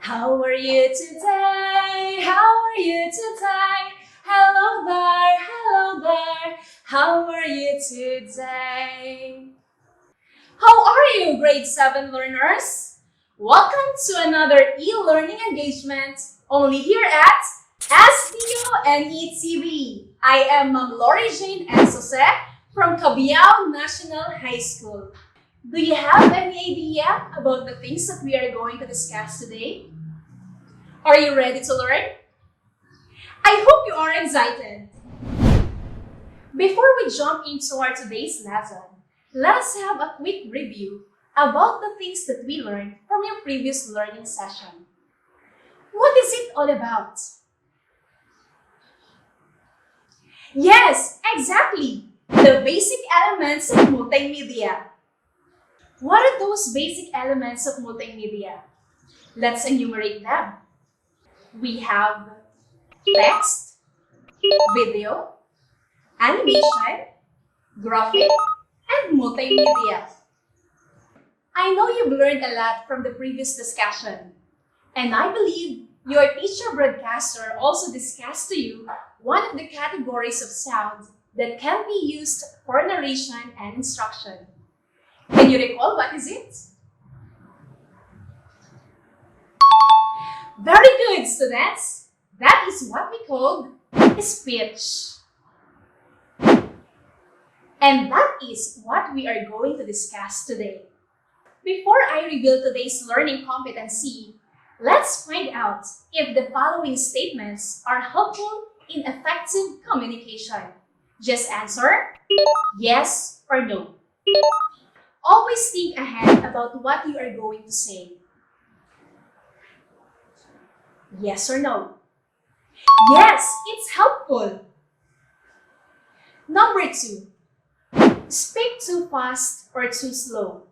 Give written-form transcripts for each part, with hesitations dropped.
How are you today? How are you today? Hello there, hello there. How are you today? How are you, grade 7 learners? Welcome to another e-learning engagement only here at STO and ETV. I am Ma'am Loriejane and Jose from Cabiao National High School. Do you have any idea about the things that we are going to discuss today? Are you ready to learn? I hope you are excited. Before we jump into our today's lesson, let us have a quick review about the things that we learned from your previous learning session. What is it all about? Yes, exactly! The basic elements of multimedia. What are those basic elements of multimedia? Let's enumerate them. We have text, video, animation, graphic, and multimedia. I know you've learned a lot from the previous discussion, and I believe your teacher broadcaster also discussed to you one of the categories of sound that can be used for narration and instruction. Can you recall what is it? Very good, students! That is what we call speech. And that is what we are going to discuss today. Before I reveal today's learning competency, let's find out if the following statements are helpful in effective communication. Just answer yes or no. Always think ahead about what you are going to say. Yes or no? Yes, it's helpful. Number 2, speak too fast or too slow.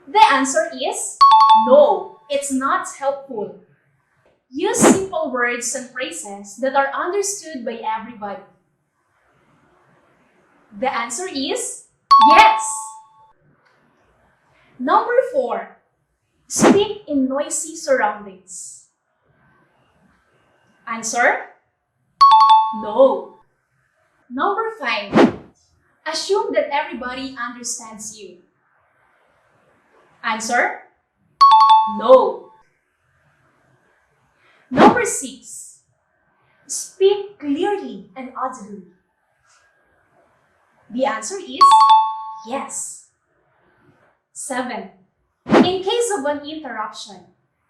The answer is no, it's not helpful. Use simple words and phrases that are understood by everybody. The answer is yes. Number 4, speak in noisy surroundings. Answer? No. Number 5, assume that everybody understands you. Answer? No. Number 6, speak clearly and audibly. The answer is yes. 7, in case of an interruption,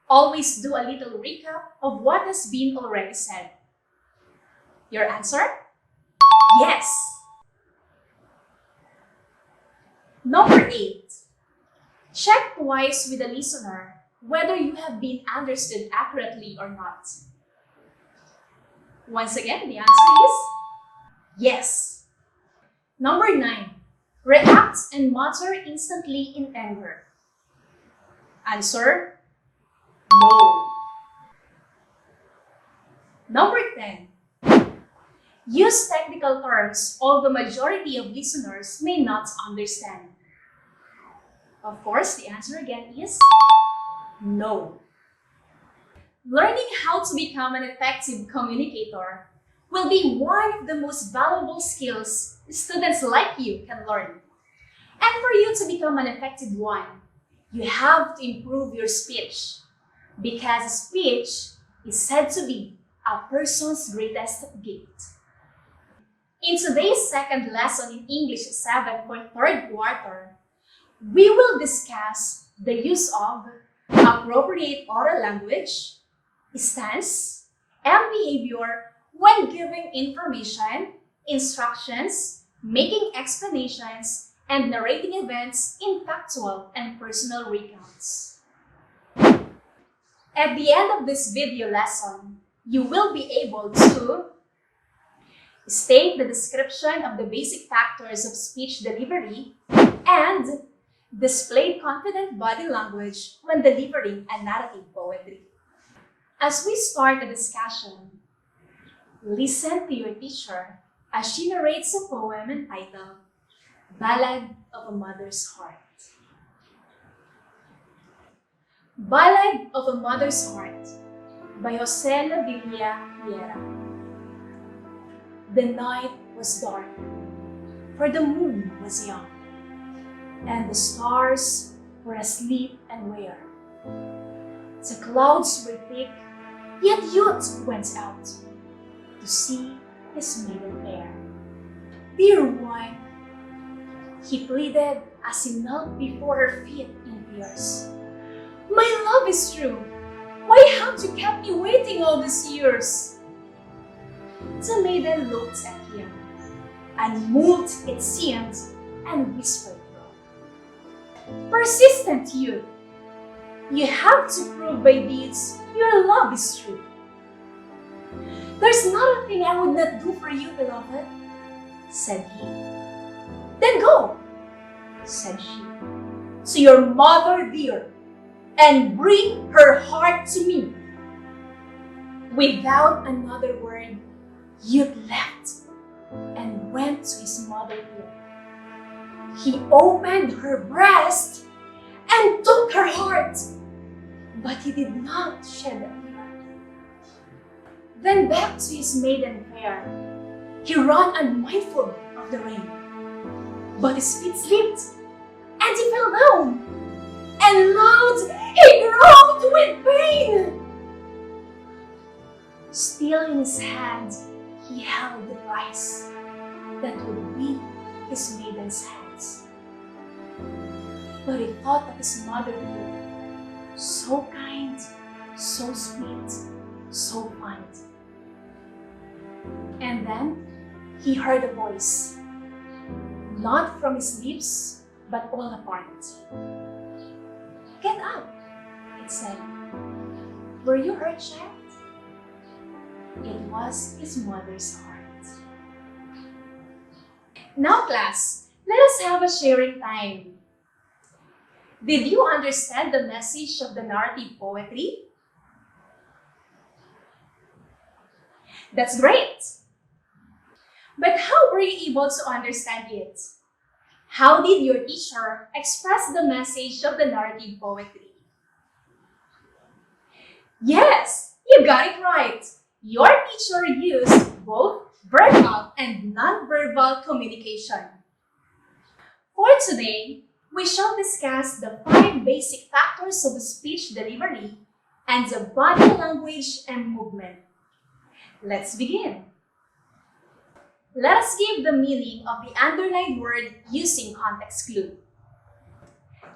always do a little recap of what has been already said. Your answer? Yes. Number 8, check twice with the listener whether you have been understood accurately or not. Once again, the answer is yes. Number 9, react and mutter instantly in anger. Answer? No. Number 10, use technical terms all the majority of listeners may not understand. Of course, the answer again is no. Learning how to become an effective communicator will be one of the most valuable skills students like you can learn. And for you to become an effective one, you have to improve your speech, because speech is said to be a person's greatest gift. In today's second lesson in English 7 for third quarter, we will discuss the use of appropriate oral language, stance, and behavior when giving information, instructions, making explanations, and narrating events in factual and personal recounts. At the end of this video lesson, you will be able to state the description of the basic factors of speech delivery and display confident body language when delivering a narrative poetry. As we start the discussion, listen to your teacher as she narrates a poem entitled Ballad of a Mother's Heart. Ballad of a Mother's Heart by Jose La Villa. The night was dark, for the moon was young, and the stars were asleep and wear. The clouds were thick, yet youth went out to see his maiden fair. Dear one, he pleaded as he knelt before her feet in tears. My love is true. Why have you kept me waiting all these years? The maiden looked at him, unmoved it seemed, and whispered, Persistent youth, you have to prove by deeds your love is true. There's not a thing I would not do for you, beloved, said he. Then go, said she, to your mother dear, and bring her heart to me. Without another word, youth left and went to his mother dear. He opened her breast and took her heart, but he did not shed a tear. Then back to his maiden fair, he ran unmindful of the rain. But his feet slipped, and he fell down, and loud he groaned with pain. Still in his hand, he held the prize that would be his maiden's hands. But he thought of his motherhood, so kind, so sweet, so fond. And then he heard a voice, not from his lips, but all apart. Get up, it said. Were you hurt, child? It was his mother's heart. Now, class, let us have a sharing time. Did you understand the message of the narrative poetry? That's great! But how were you able to understand it? How did your teacher express the message of the narrative poetry? Yes, you got it right. Your teacher used both verbal and non-verbal communication. For today, we shall discuss the 5 basic factors of speech delivery and the body language and movement. Let's begin. Let us give the meaning of the underlined word using context clue.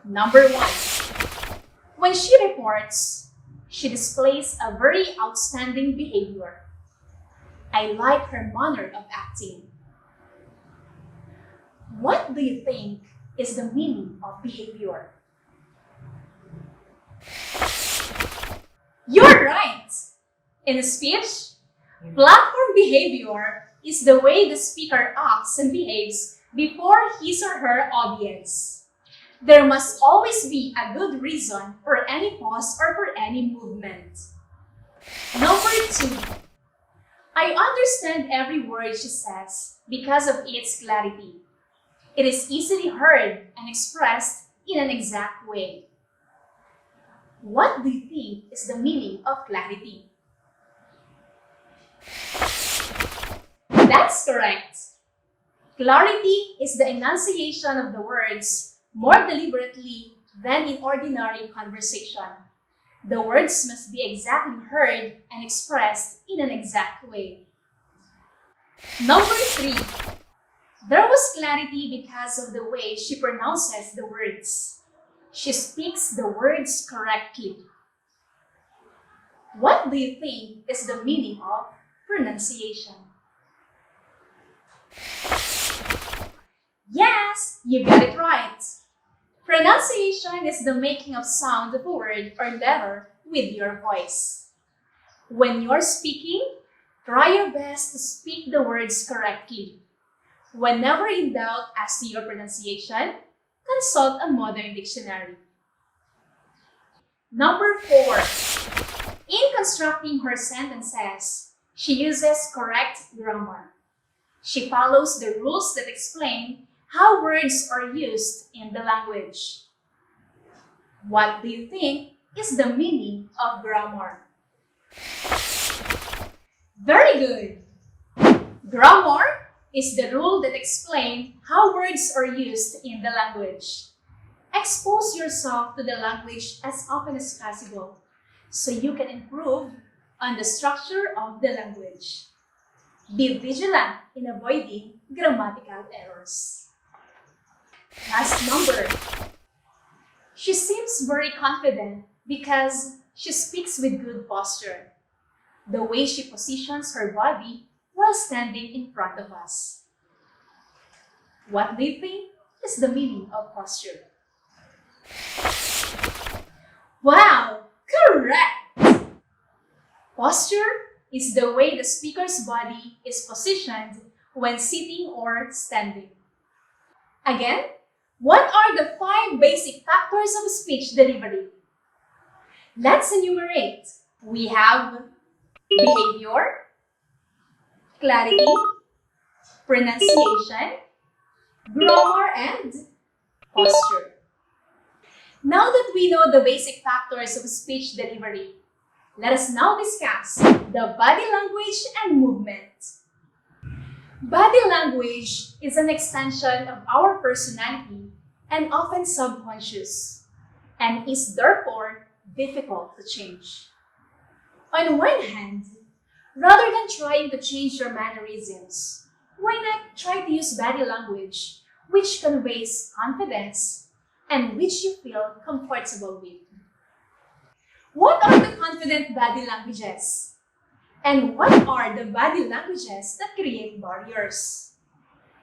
Number 1. When she reports, she displays a very outstanding behavior. I like her manner of acting. What do you think is the meaning of behavior? You're right! In speech, platform behavior is the way the speaker acts and behaves before his or her audience. There must always be a good reason for any pause or for any movement. Number 2. I understand every word she says because of its clarity. It is easily heard and expressed in an exact way. What do you think is the meaning of clarity? That's correct. Clarity is the enunciation of the words more deliberately than in ordinary conversation. The words must be exactly heard and expressed in an exact way. Number 3. There was clarity because of the way she pronounces the words. She speaks the words correctly. What do you think is the meaning of pronunciation? Yes, you got it right. Pronunciation is the making of sound of a word or letter with your voice. When you're speaking, try your best to speak the words correctly. Whenever in doubt as to your pronunciation, consult a modern dictionary. Number 4. In constructing her sentences, she uses correct grammar. She follows the rules that explain how words are used in the language. What do you think is the meaning of grammar? Very good. Grammar is the rule that explains how words are used in the language. Expose yourself to the language as often as possible so you can improve on the structure of the language. Be vigilant in avoiding grammatical errors. Last number. She seems very confident because she speaks with good posture. The way she positions her body while standing in front of us. What do you think is the meaning of posture? Wow, correct! Posture is the way the speaker's body is positioned when sitting or standing. Again, what are the 5 basic factors of speech delivery? Let's enumerate. We have behavior, clarity, pronunciation, grammar, and posture. Now that we know the basic factors of speech delivery, let us now discuss the body language and movement. Body language is an extension of our personality and often subconscious, and is therefore difficult to change. On one hand, rather than trying to change your mannerisms, why not try to use body language which conveys confidence and which you feel comfortable with? What are the confident body languages? And what are the body languages that create barriers?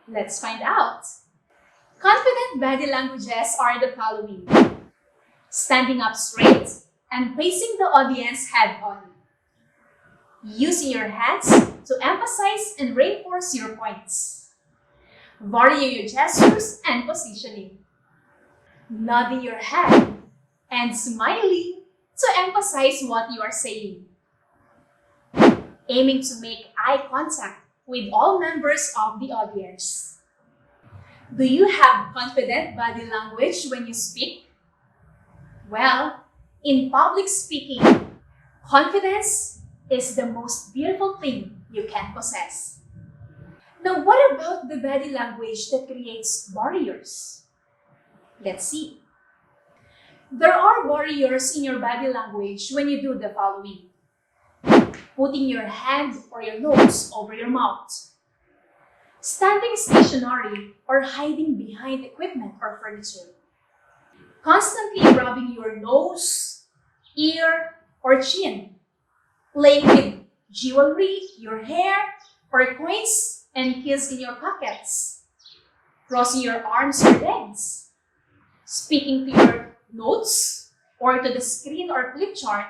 Let's find out. Confident body languages are the following: standing up straight and facing the audience head on. Using your hands to emphasize and reinforce your points. Varying your gestures and positioning. Nodding your head and smiling to emphasize what you are saying. Aiming to make eye contact with all members of the audience. Do you have confident body language when you speak? Well, in public speaking, confidence is the most beautiful thing you can possess. Now, what about the body language that creates barriers? Let's see. There are barriers in your body language when you do the following: putting your hand or your nose over your mouth, standing stationary or hiding behind equipment or furniture, constantly rubbing your nose, ear, or chin, playing with jewelry, your hair, or coins and keys in your pockets, crossing your arms or legs, speaking to your notes or to the screen or flip chart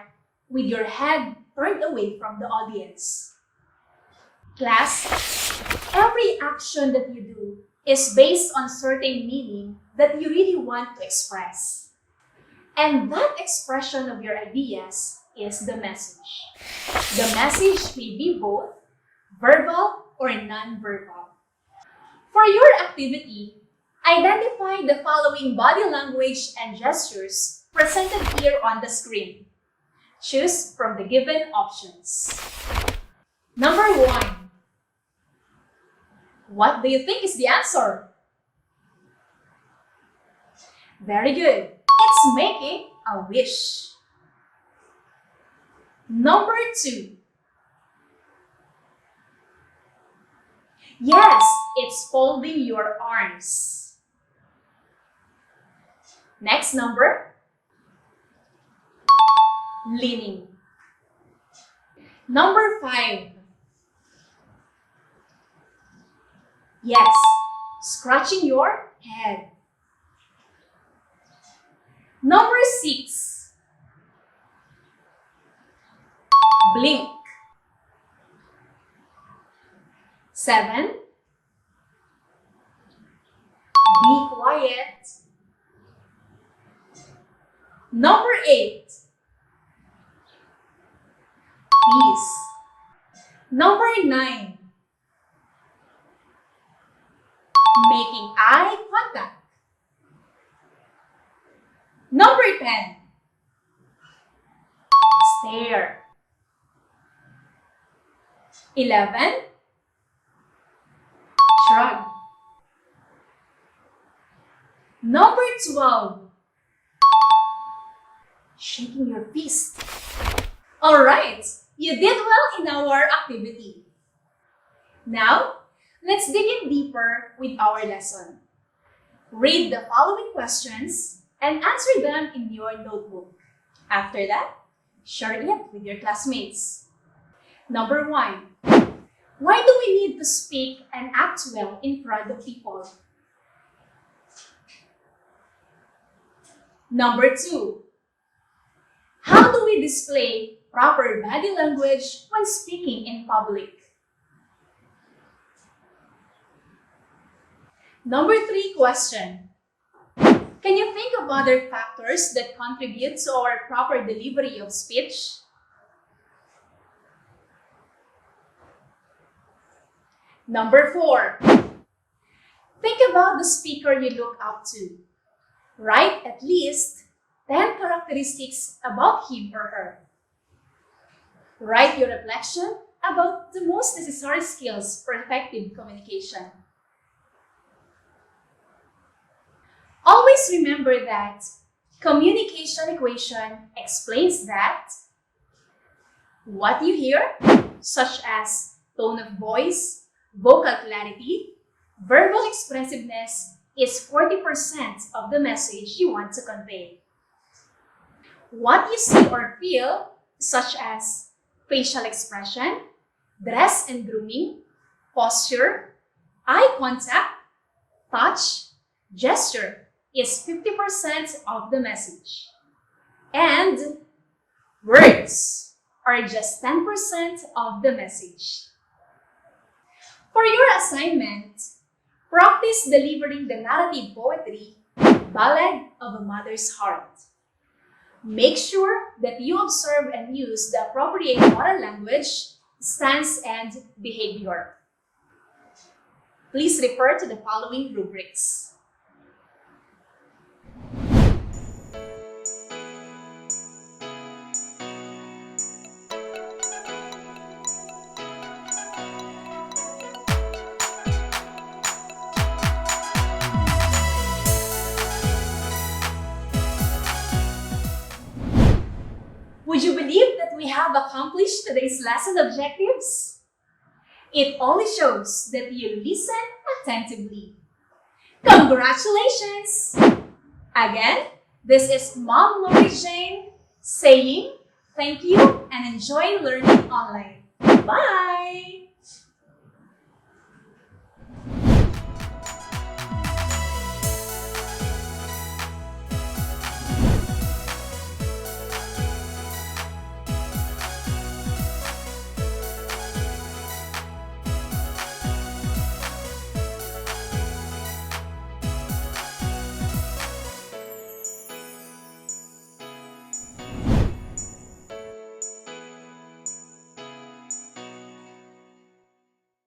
with your head turned away from the audience. Class, every action that you do is based on certain meaning that you really want to express. And that expression of your ideas is the message. The message may be both verbal or non-verbal. For your activity, identify the following body language and gestures presented here on the screen. Choose from the given options. Number 1. What do you think is the answer? Very good. It's making a wish. Number 2. Yes, it's folding your arms. Next number. Leaning. Number 5. Yes, scratching your head. Number 6. Blink. 7. Be quiet. Number 8. Peace. Number 9. Making eye contact. Number 10. Stare. 11. Shrug. Number 12. Shaking your fist. Alright, you did well in our activity. Now, let's dig in deeper with our lesson. Read the following questions and answer them in your notebook. After that, share it with your classmates. Number 1. Why do we need to speak and act well in front of people? Number 2. How do we display proper body language when speaking in public? Number 3 question. Can you think of other factors that contribute to our proper delivery of speech? Number 4. Think about the speaker you look up to. Write at least 10 characteristics about him or her. Write your reflection about the most necessary skills for effective communication. Always remember that communication equation explains that what you hear, such as tone of voice, vocal clarity, verbal expressiveness, is 40% of the message you want to convey. What you see or feel, such as facial expression, dress and grooming, posture, eye contact, touch, gesture, is 50% of the message. And words are just 10% of the message. For your assignment, practice delivering the narrative poetry, Ballad of a Mother's Heart. Make sure that you observe and use the appropriate oral language, stance, and behavior. Please refer to the following rubrics. Would you believe that we have accomplished today's lesson objectives? It only shows that you listen attentively. Congratulations! Again, this is Mom Loriejane saying thank you and enjoy learning online. Bye!